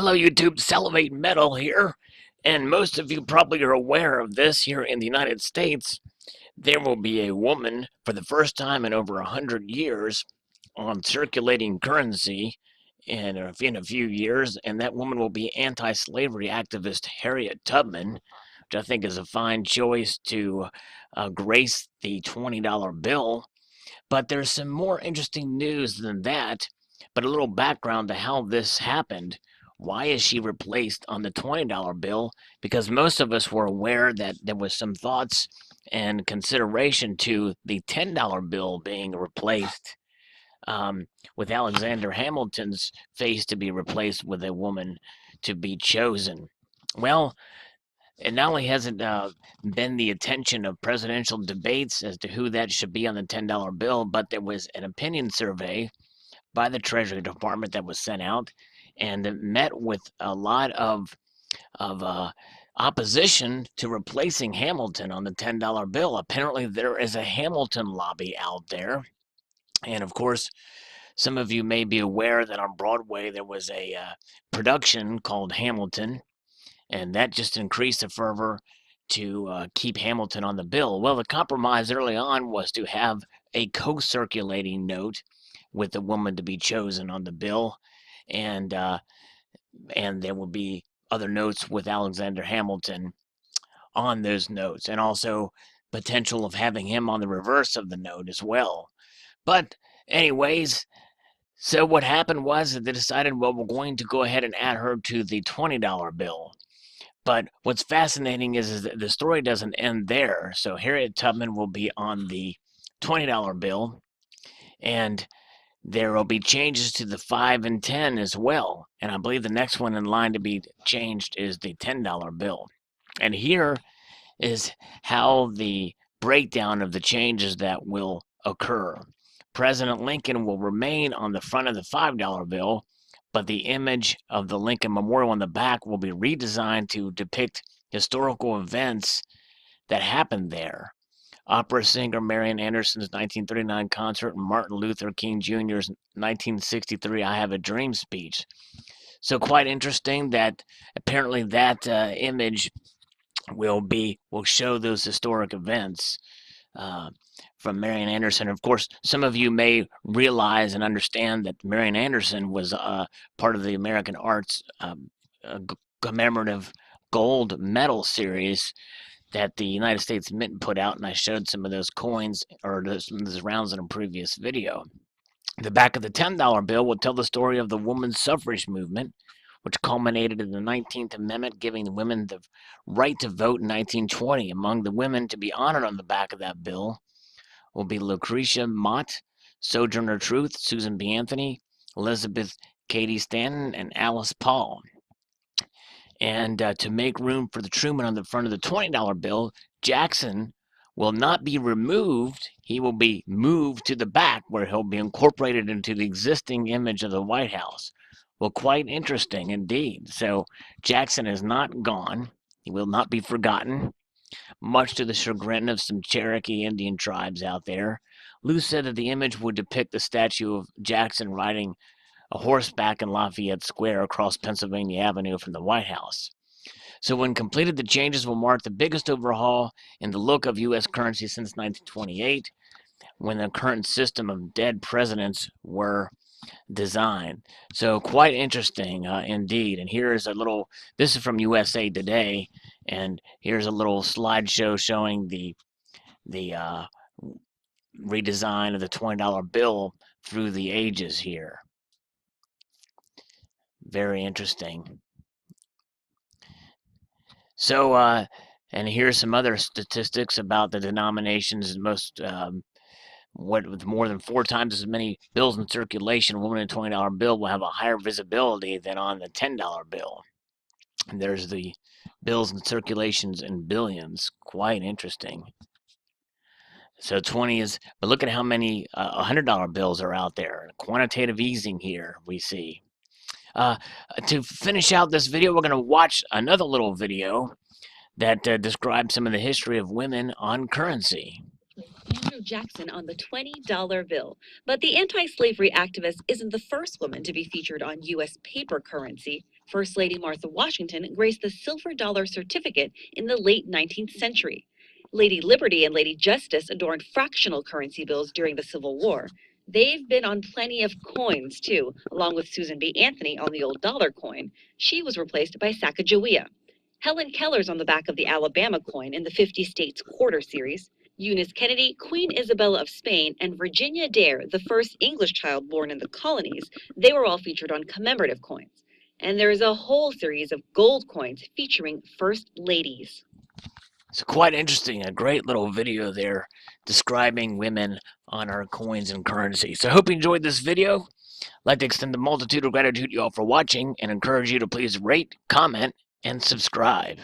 Hello YouTube, Salivate Metal here, and most of you probably are aware of this here in the United States. There will be a woman for the first time in over 100 years on circulating currency in a few years, and that woman will be anti-slavery activist Harriet Tubman, which I think is a fine choice to grace the $20 bill. But there's some more interesting news than that, but a little background to how this happened. Why is she replaced on the $20 bill? Because most of us were aware that there was some thoughts and consideration to the $10 bill being replaced, with Alexander Hamilton's face to be replaced with a woman to be chosen. Well, it not only hasn't been the attention of presidential debates as to who that should be on the $10 bill, but there was an opinion survey by the Treasury Department that was sent out, and it met with a lot of opposition to replacing Hamilton on the $10 bill. Apparently, there is a Hamilton lobby out there, and of course, some of you may be aware that on Broadway there was a production called Hamilton, and that just increased the fervor to keep Hamilton on the bill. Well, the compromise early on was to have a co-circulating note with the woman to be chosen on the bill, and there will be other notes with Alexander Hamilton on those notes, and also potential of having him on the reverse of the note as well. But anyways, so what happened was that they decided, well, we're going to go ahead and add her to the $20 bill. But what's fascinating is that the story doesn't end there. So Harriet Tubman will be on the $20 bill, and there will be changes to the 5 and 10 as well. And I believe the next one in line to be changed is the $10 bill. And here is how the breakdown of the changes that will occur. President Lincoln will remain on the front of the $5 bill, but the image of the Lincoln Memorial on the back will be redesigned to depict historical events that happened there. Opera singer Marian Anderson's 1939 concert and Martin Luther King Jr.'s 1963 I Have a Dream speech. So quite interesting that apparently that image will show those historic events from Marian Anderson. Of course, some of you may realize and understand that Marian Anderson was part of the American Arts commemorative gold medal series that the United States Mint put out, and I showed some of those coins or those rounds in a previous video. The back of the $10 bill will tell the story of the women's suffrage movement, which culminated in the 19th Amendment, giving the women the right to vote in 1920. Among the women to be honored on the back of that bill will be Lucretia Mott, Sojourner Truth, Susan B. Anthony, Elizabeth Cady Stanton, and Alice Paul. And to make room for the Truman on the front of the $20 bill, Jackson will not be removed. He will be moved to the back where he'll be incorporated into the existing image of the White House. Well, quite interesting indeed. So Jackson is not gone. He will not be forgotten, much to the chagrin of some Cherokee Indian tribes out there. Lou said that the image would depict the statue of Jackson riding a horseback in Lafayette Square across Pennsylvania Avenue from the White House. So when completed, the changes will mark the biggest overhaul in the look of U.S. currency since 1928, when the current system of dead presidents were designed. So quite interesting indeed. And here's a little, this is from USA Today, and here's a little slideshow showing the redesign of the $20 bill through the ages here. Very interesting. So, and here's some other statistics about the denominations. Most, with more than 4 times as many bills in circulation, a woman in a $20 bill will have a higher visibility than on the $10 bill. And there's the bills in circulations in billions. Quite interesting. So 20 is, but look at how many $100 bills are out there. Quantitative easing here we see. To finish out this video, we're going to watch another little video that describes some of the history of women on currency. Andrew Jackson on the $20 bill. But the anti-slavery activist isn't the first woman to be featured on U.S. paper currency. First Lady Martha Washington graced the silver dollar certificate in the late 19th century. Lady Liberty and Lady Justice adorned fractional currency bills during the Civil War. They've been on plenty of coins, too, along with Susan B. Anthony on the old dollar coin. She was replaced by Sacagawea. Helen Keller's on the back of the Alabama coin in the 50 States Quarter Series. Eunice Kennedy, Queen Isabella of Spain, and Virginia Dare, the first English child born in the colonies, they were all featured on commemorative coins. And there is a whole series of gold coins featuring first ladies. It's quite interesting. A great little video there describing women on our coins and currency. So I hope you enjoyed this video. I'd like to extend the multitude of gratitude to you all for watching and encourage you to please rate, comment, and subscribe.